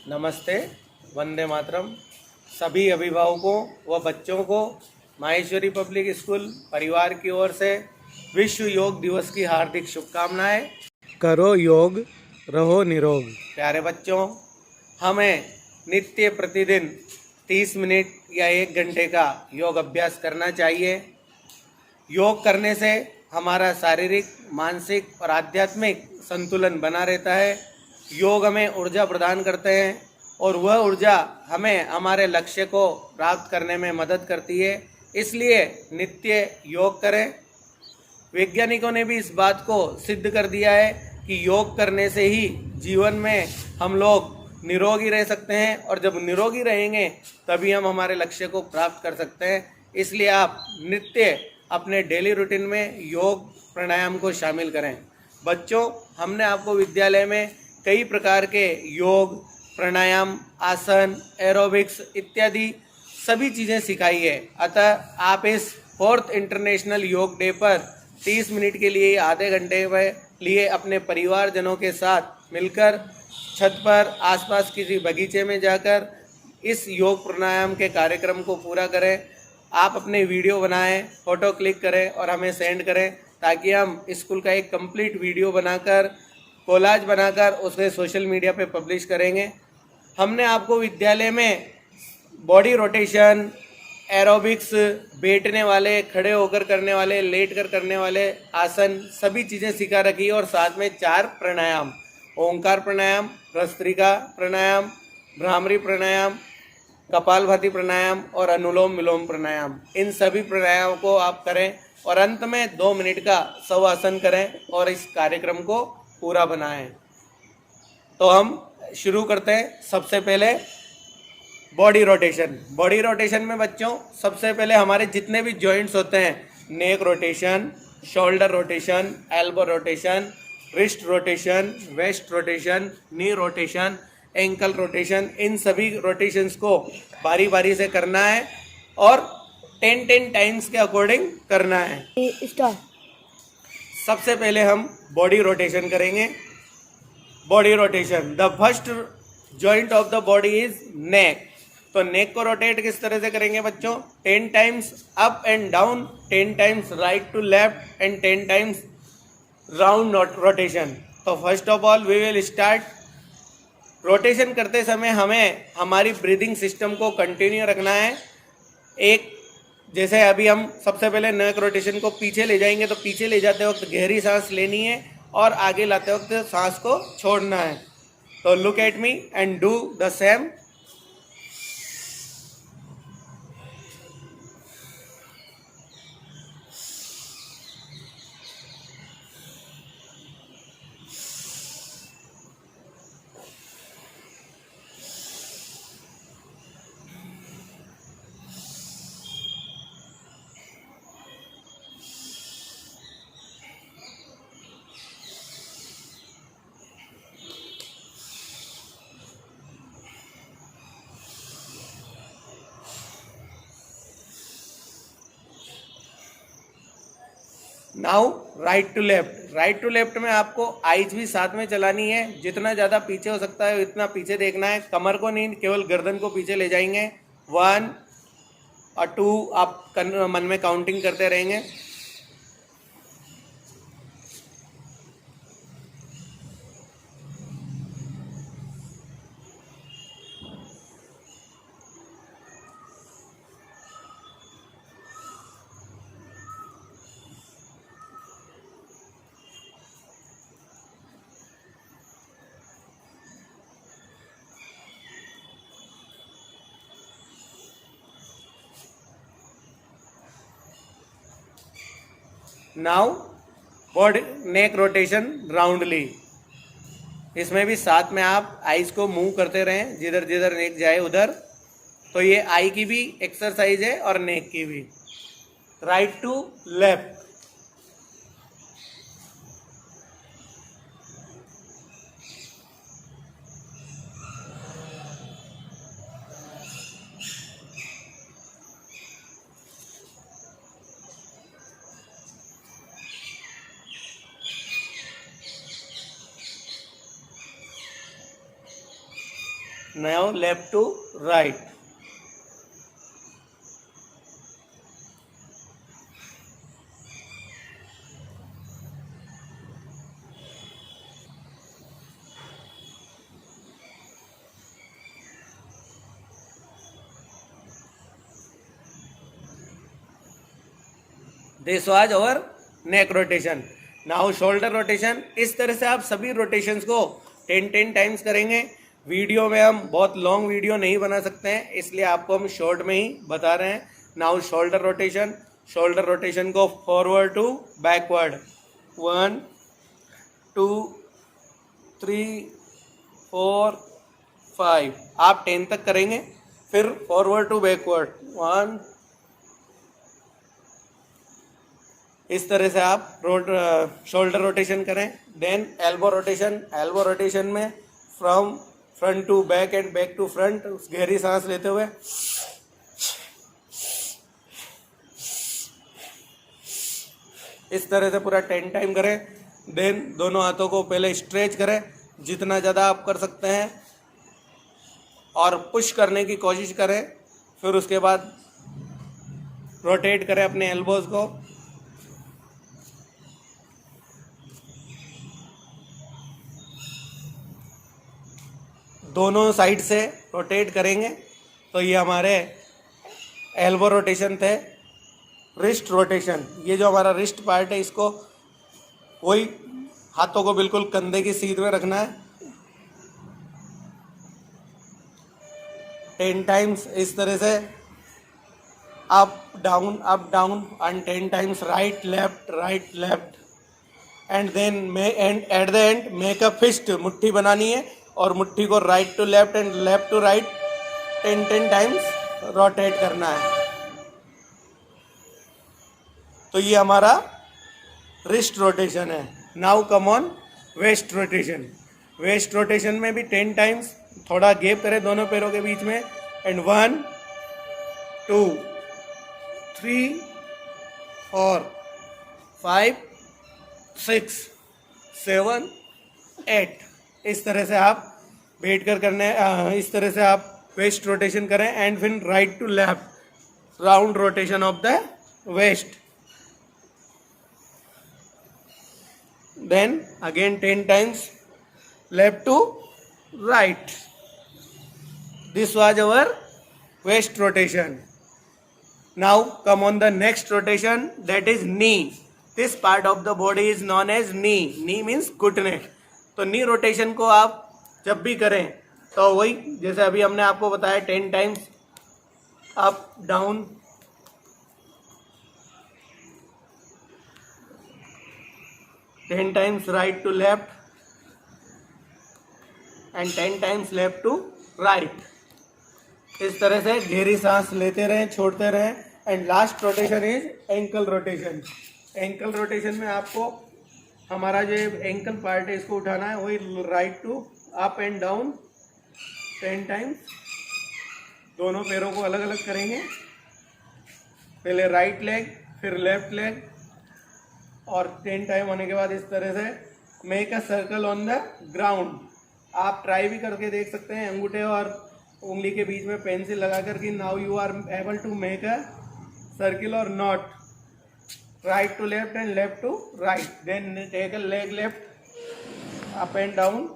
नमस्ते, वंदे मातरम। सभी अभिभावकों व बच्चों को माहेश्वरी पब्लिक स्कूल परिवार की ओर से विश्व योग दिवस की हार्दिक शुभकामनाएं। करो योग, रहो निरोग। प्यारे बच्चों, हमें नित्य प्रतिदिन 30 मिनट या 1 घंटे का योग अभ्यास करना चाहिए। योग करने से हमारा शारीरिक, मानसिक और आध्यात्मिक संतुलन बना रहता है। योग हमें ऊर्जा प्रदान करते हैं और वह ऊर्जा हमें हमारे लक्ष्य को प्राप्त करने में मदद करती है। इसलिए नित्य योग करें। वैज्ञानिकों ने भी इस बात को सिद्ध कर दिया है कि योग करने से ही जीवन में हम लोग निरोगी रह सकते हैं, और जब निरोगी रहेंगे तभी हम हमारे लक्ष्य को प्राप्त कर सकते हैं। इसलिए आप नित्य अपने डेली रूटीन में योग प्राणायाम को शामिल करें। बच्चों, हमने आपको विद्यालय में कई प्रकार के योग, प्राणायाम, आसन, एरोबिक्स इत्यादि सभी चीज़ें सिखाई है। अतः आप इस 4th इंटरनेशनल योग डे पर 30 मिनट के लिए, आधे घंटे में लिए अपने परिवारजनों के साथ मिलकर छत पर, आसपास किसी बगीचे में जाकर इस योग प्राणायाम के कार्यक्रम को पूरा करें। आप अपने वीडियो बनाएं, फ़ोटो क्लिक करें और हमें सेंड करें, ताकि हम स्कूल का एक कंप्लीट वीडियो बनाकर, कोलाज बनाकर उसे सोशल मीडिया पे पब्लिश करेंगे। हमने आपको विद्यालय में बॉडी रोटेशन, एरोबिक्स, बैठने वाले, खड़े होकर करने वाले, लेट कर करने वाले आसन सभी चीज़ें सिखा रखी है, और साथ में 4 प्राणायाम, ओंकार प्राणायाम, भस्त्रिका प्राणायाम, भ्रामरी प्राणायाम, कपालभाति प्राणायाम और अनुलोम विलोम प्राणायाम, इन सभी प्राणायामों को आप करें और अंत में 2 मिनट का शवासन करें और इस कार्यक्रम को पूरा बनाएं। तो हम शुरू करते हैं। सबसे पहले बॉडी रोटेशन। बॉडी रोटेशन में बच्चों सबसे पहले हमारे जितने भी जॉइंट्स होते हैं, neck rotation, shoulder rotation, elbow rotation, wrist rotation, waist rotation, knee rotation, ankle rotation, इन सभी रोटेशंस को बारी बारी से करना है और 10-10 टाइम्स के अकॉर्डिंग करना है। सबसे पहले हम बॉडी रोटेशन करेंगे। Body rotation, the first joint of the body is neck. तो नेक को रोटेट किस तरह से करेंगे बच्चों? 10 times up and down, 10 times right to left and 10 times round rotation. तो first of all we will start. Rotation करते समय हमें हमारी ब्रीदिंग सिस्टम को कंटिन्यू रखना है। एक जैसे अभी हम सबसे पहले नेक रोटेशन को पीछे ले जाएंगे, तो पीछे ले जाते वक्त गहरी सांस लेनी है और आगे लाते वक्त सांस को छोड़ना है। तो look at me and do the same. Now right to left. Right to left में आपको आईज भी साथ में चलानी है। जितना ज़्यादा पीछे हो सकता है उतना पीछे देखना है। कमर को नहीं, केवल गर्दन को पीछे ले जाएंगे। 1 और 2 आप मन में काउंटिंग करते रहेंगे। Now body neck rotation roundly. इसमें भी साथ में आप आईज को मूव करते रहें, जिधर जिधर नेक जाए उधर। तो ये आई की भी एक्सरसाइज है और नेक की भी। Right to left. Now left to right. This was our neck rotation. Now shoulder rotation. इस तरह से आप सभी रोटेशंस को 10 टाइम्स करेंगे। वीडियो में हम बहुत लॉन्ग वीडियो नहीं बना सकते हैं, इसलिए आपको हम शॉर्ट में ही बता रहे हैं। Now shoulder rotation. Shoulder rotation को फॉरवर्ड टू बैकवर्ड 1 2 3 4 5 आप 10 तक करेंगे। फिर फॉरवर्ड टू बैकवर्ड 1। इस तरह से आप शोल्डर रोटेशन करें। Then elbow rotation. Elbow rotation में from front to back and back to front, गहरी सांस लेते हुए इस तरह से पूरा 10 टाइम करें। देन दोनों हाथों को पहले स्ट्रेच करें जितना ज़्यादा आप कर सकते हैं और पुश करने की कोशिश करें। फिर उसके बाद रोटेट करें अपने एल्बोज को। दोनों साइड से रोटेट करेंगे। तो ये हमारे एल्बो रोटेशन थे। रिस्ट रोटेशन, ये जो हमारा रिस्ट पार्ट है इसको वही हाथों को बिल्कुल कंधे की सीध में रखना है। 10 टाइम्स इस तरह से up down and 10 times right left and then at the end make a fist. मुट्ठी बनानी है और मुट्ठी को right to left and left to right 10 times rotate करना है। तो ये हमारा रिस्ट रोटेशन है। Now come on waist rotation. Waist rotation में भी 10 टाइम्स थोड़ा गैप करें दोनों पैरों के बीच में एंड 1 2 3 4 5 6 7 8 इस तरह से आप बैठ कर करने इस तरह से आप वेस्ट रोटेशन करें एंड फिर right to left round rotation of the waist. Then again 10 times left to right. This was our waist rotation. Now come on the next rotation, that is knee. This part of the body is known as knee. Knee means घुटने। तो नी rotation को आप जब भी करें तो वही जैसे अभी हमने आपको बताया 10 times up down, 10 times right to left and 10 times left to right. इस तरह से गहरी सांस लेते रहें, छोड़ते रहें। And last rotation is ankle rotation. Ankle rotation में आपको हमारा जो एंकल पार्ट है इसको उठाना है, वही right to up and down 10 times. दोनों पैरों को अलग अलग करेंगे, पहले राइट लेग फिर लेफ्ट लेग और 10 टाइम होने के बाद इस तरह से make a circle on the ground. आप ट्राई भी करके देख सकते हैं अंगूठे और उंगली के बीच में पेंसिल लगाकर कि now you are able to make a circle और not. Right to left and left to right. Then take a leg left up and down.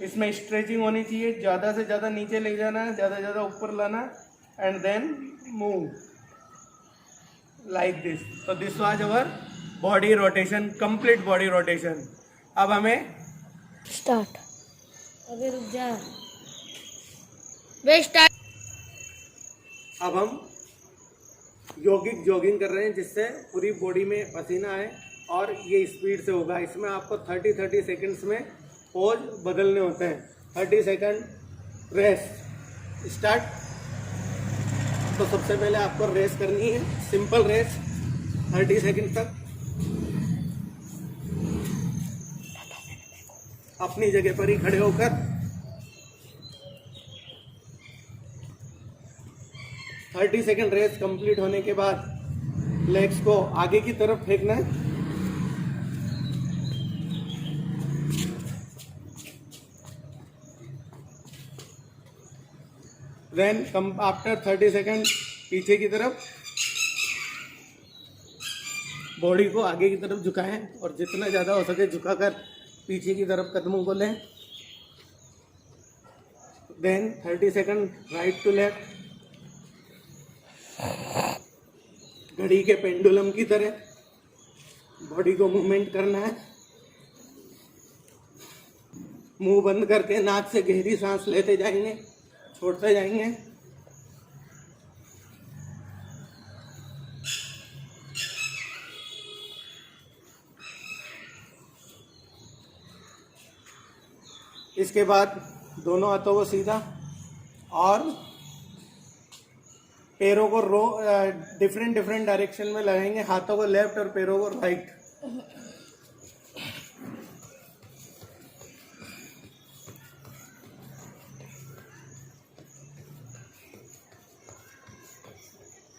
इसमें स्ट्रेचिंग होनी चाहिए, ज़्यादा से ज़्यादा नीचे ले जाना, ज़्यादा से ज़्यादा ऊपर लाना and then move like this. तो this was our body rotation, complete body rotation. अब हमें स्टार्ट। अभी रुक जा। वे स्टार्ट। अब हम योगिक जॉगिंग कर रहे हैं जिससे पूरी बॉडी में पसीना आए और ये स्पीड से होगा। इसमें आपको 30 सेकंड्स में पोज बदलने होते हैं। 30 सेकंड रेस्ट स्टार्ट। तो सबसे पहले आपको रेस करनी है, सिंपल रेस 30 सेकंड तक। अपनी जगह पर ही खड़े होकर 30 सेकंड रेस कंप्लीट होने के बाद लेग्स को आगे की तरफ फेंकना है। देन कम आफ्टर 30 सेकंड पीछे की तरफ, बॉडी को आगे की तरफ झुकाएं और जितना ज़्यादा हो सके झुकाकर पीछे की तरफ कदमों को लें। Then 30 second right to left, घड़ी के पेंडुलम की तरह बॉडी को मूवमेंट करना है। मुंह बंद करके नाक से गहरी सांस लेते जाएंगे, छोड़ते जाएंगे। इसके बाद दोनों हाथों को सीधा और पैरों को डिफरेंट डायरेक्शन में लगाएंगे, हाथों को लेफ्ट और पैरों को राइट।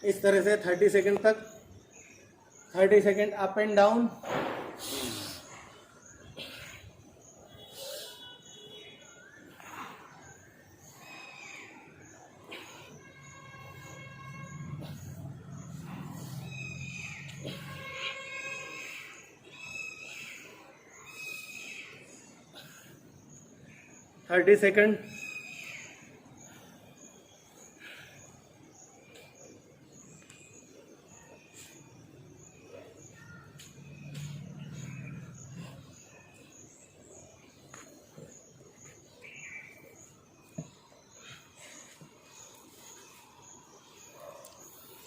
इस तरह से 30 सेकंड तक, 30 second up and down. Thirty second.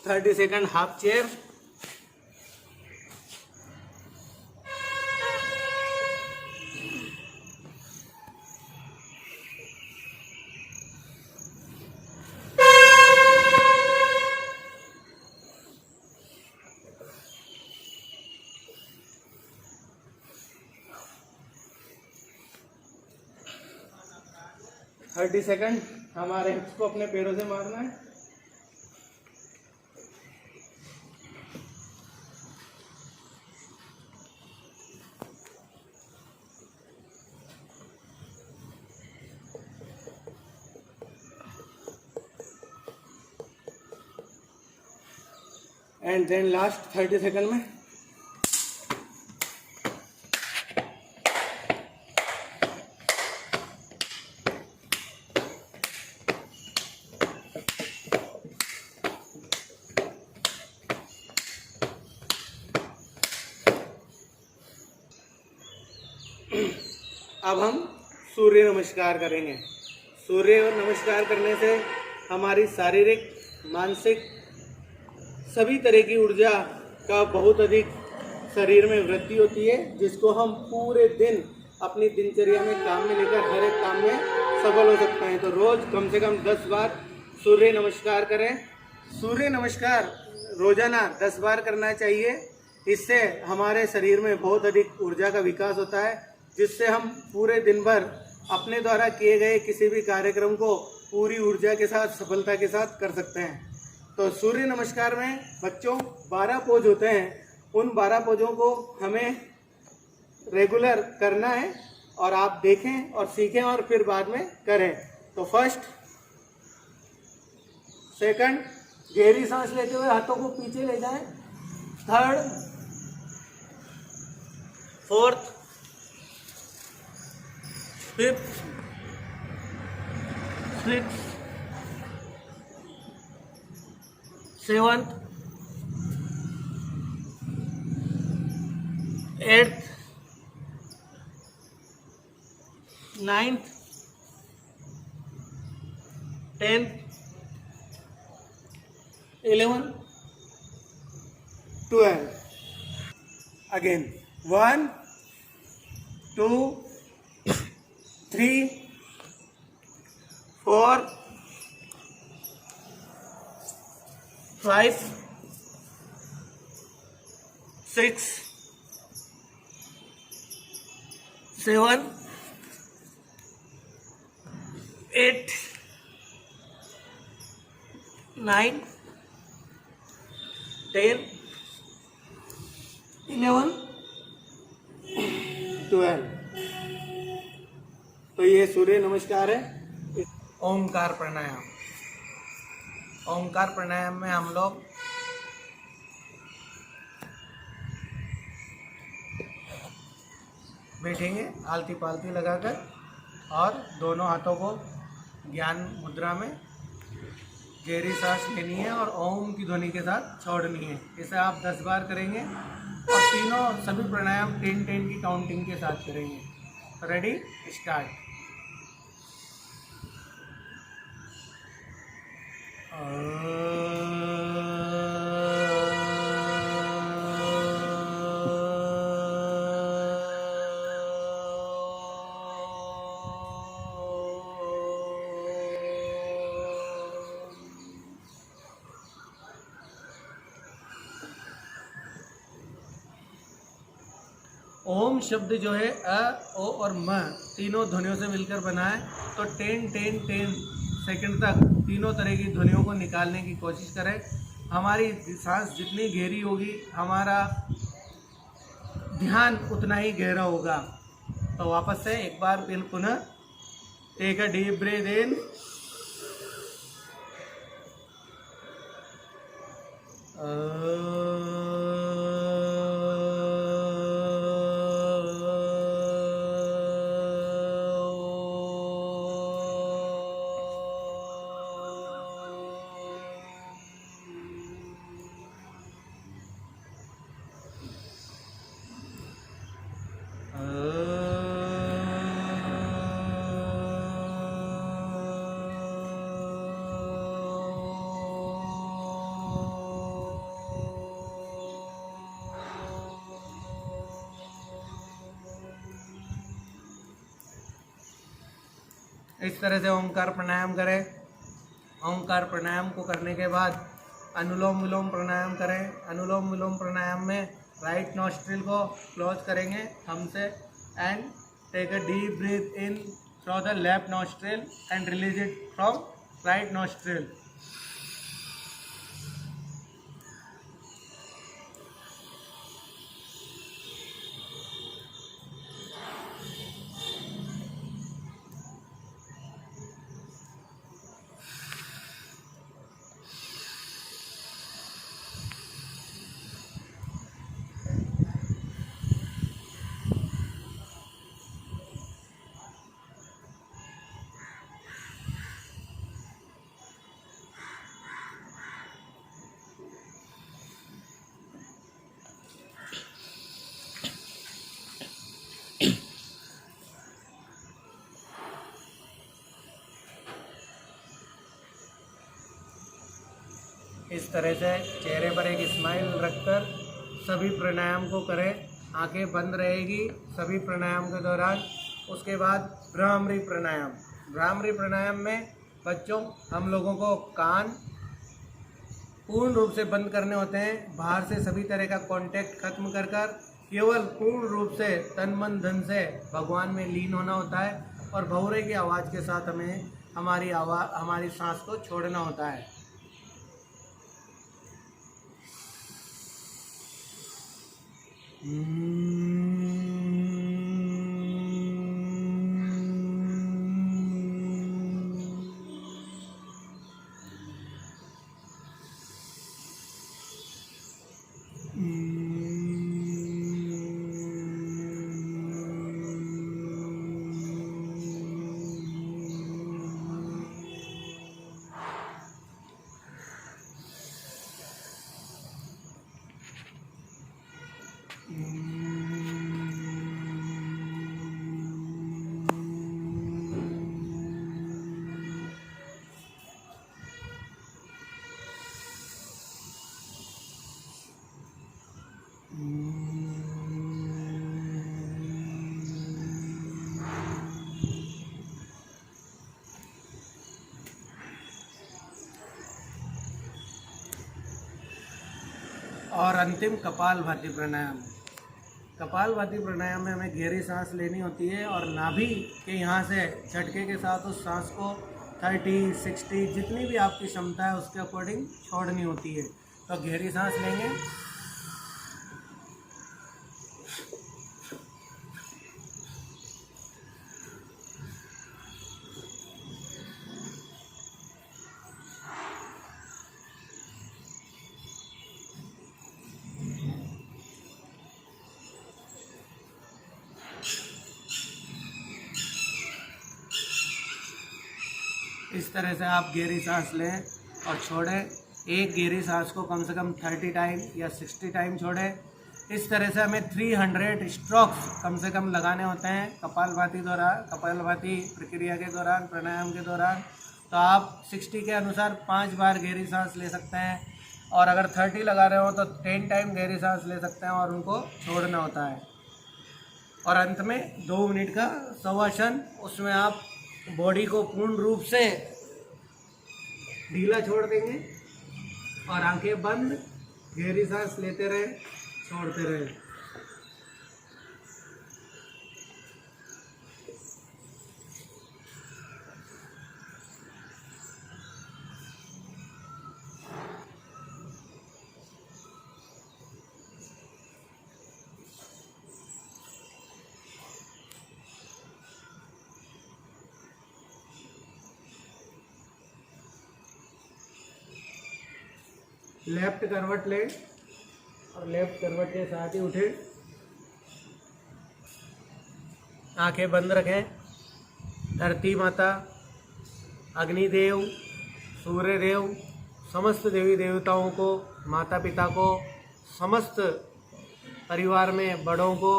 Thirty second half chair. Thirty second हमारे हिप्स को अपने पैरों से मारना है। एंड देन लास्ट 30 सेकंड में अब हम सूर्य नमस्कार करेंगे। सूर्य नमस्कार करने से हमारी शारीरिक, मानसिक सभी तरह की ऊर्जा का बहुत अधिक शरीर में वृद्धि होती है, जिसको हम पूरे दिन अपनी दिनचर्या में काम में लेकर हर एक काम में सफल हो सकते हैं। तो रोज कम से कम 10 बार सूर्य नमस्कार करें। सूर्य नमस्कार रोजाना 10 बार करना चाहिए। इससे हमारे शरीर में बहुत अधिक ऊर्जा का विकास होता है, जिससे हम पूरे दिन भर अपने द्वारा किए गए किसी भी कार्यक्रम को पूरी ऊर्जा के साथ, सफलता के साथ कर सकते हैं। तो सूर्य नमस्कार में बच्चों 12 पोज होते हैं। उन 12 पोजों को हमें रेगुलर करना है और आप देखें और सीखें और फिर बाद में करें। तो फर्स्ट, सेकंड, गहरी सांस लेते हुए हाथों को पीछे ले जाएं। Third, fourth, fifth, sixth, seventh, eighth, ninth, 10th, 11, 12. Again, 1, 2, 3, 4, 5, 6, 7, 8, 9, 10, 11, 12। तो ये सूर्य नमस्कार है। ओमकार प्राणायाम। ओंकार प्राणायाम में हम लोग बैठेंगे आलती पालती लगाकर और दोनों हाथों को ज्ञान मुद्रा में गहरी सांस लेनी है और ओम की ध्वनि के साथ छोड़नी है। इसे आप 10 बार करेंगे और तीनों सभी प्राणायाम 10-10 की काउंटिंग के साथ करेंगे। Ready, start. ओम शब्द जो है अ, ओ और म तीनों ध्वनियों से मिलकर बना है। तो 10 सेकंड तक तीनों तरह की ध्वनियों को निकालने की कोशिश करें। हमारी सांस जितनी गहरी होगी हमारा ध्यान उतना ही गहरा होगा। तो वापस से एक बार फिर पुनः टेक अ डीप ब्रीथ इन, इस तरह से ओंकार प्राणायाम करें। ओंकार प्राणायाम को करने के बाद अनुलोम विलोम प्राणायाम करें। अनुलोम विलोम प्राणायाम में राइट नॉस्ट्रिल को क्लोज करेंगे थंब से and take a deep breath in through the left nostril and release it from right nostril. इस तरह से चेहरे पर एक स्माइल रखकर सभी प्राणायाम को करें। आंखें बंद रहेगी सभी प्राणायाम के दौरान। उसके बाद भ्रामरी प्राणायाम। भ्रामरी प्राणायाम में बच्चों हम लोगों को कान पूर्ण रूप से बंद करने होते हैं। बाहर से सभी तरह का कांटेक्ट खत्म कर केवल पूर्ण रूप से तन मन धन से भगवान में लीन होना होता है और भौरे की आवाज़ के साथ हमें हमारी सांस को छोड़ना होता है। और अंतिम कपालभाति प्राणायाम। कपालभाति प्राणायाम में हमें गहरी सांस लेनी होती है और नाभि के यहाँ से झटके के साथ उस सांस को 30, 60 जितनी भी आपकी क्षमता है उसके अकॉर्डिंग छोड़नी होती है। तो गहरी सांस लेंगे, इस तरह से आप गहरी सांस लें और छोड़ें। एक गहरी सांस को कम से कम 30 टाइम या 60 टाइम छोड़ें। इस तरह से हमें 300 स्ट्रोक्स कम से कम लगाने होते हैं कपालभाति प्रक्रिया के दौरान, प्राणायाम के दौरान। तो आप 60 के अनुसार 5 बार गहरी सांस ले सकते हैं, और अगर 30 लगा रहे हो तो 10 टाइम गहरी सांस ले सकते हैं और उनको छोड़ना होता है। और अंत में 2 मिनट का शवासन, उसमें आप बॉडी को पूर्ण रूप से ढीला छोड़ देंगे और आंखें बंद, गहरी सांस लेते रहे, छोड़ते रहे। लेफ्ट करवट ले और लेफ्ट करवट के साथ ही उठे, आंखें बंद रखें। धरती माता, अग्निदेव, सूर्यदेव, समस्त देवी देवताओं को, माता पिता को, समस्त परिवार में बड़ों को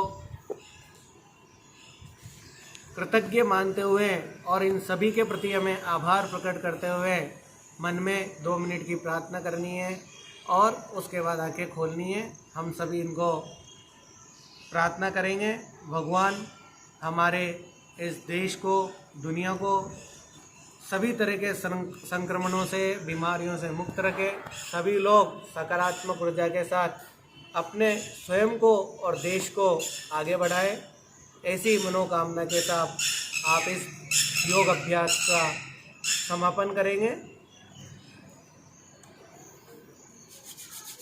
कृतज्ञ मानते हुए और इन सभी के प्रति हमें आभार प्रकट करते हुए मन में 2 मिनट की प्रार्थना करनी है और उसके बाद आंखें खोलनी है। हम सभी इनको प्रार्थना करेंगे। भगवान हमारे इस देश को, दुनिया को सभी तरह के संक्रमणों से, बीमारियों से मुक्त रखे। सभी लोग सकारात्मक ऊर्जा के साथ अपने स्वयं को और देश को आगे बढ़ाएं। ऐसी मनोकामना के साथ आप इस योग अभ्यास का समापन करेंगे।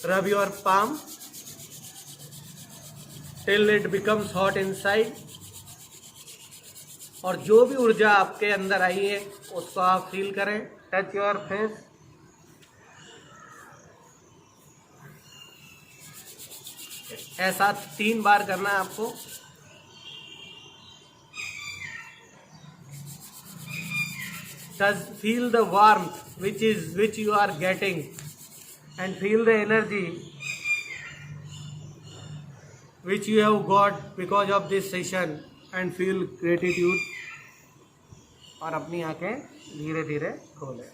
Rub your palm till it becomes hot inside, और जो भी ऊर्जा आपके अंदर आई है उसको आप फील करें। टच योर फेस, ऐसा 3 बार करना है आपको। Feel the warmth which you are getting, and feel the energy which you have got because of this session, and feel gratitude। और अपनी आंखें धीरे धीरे खोलें।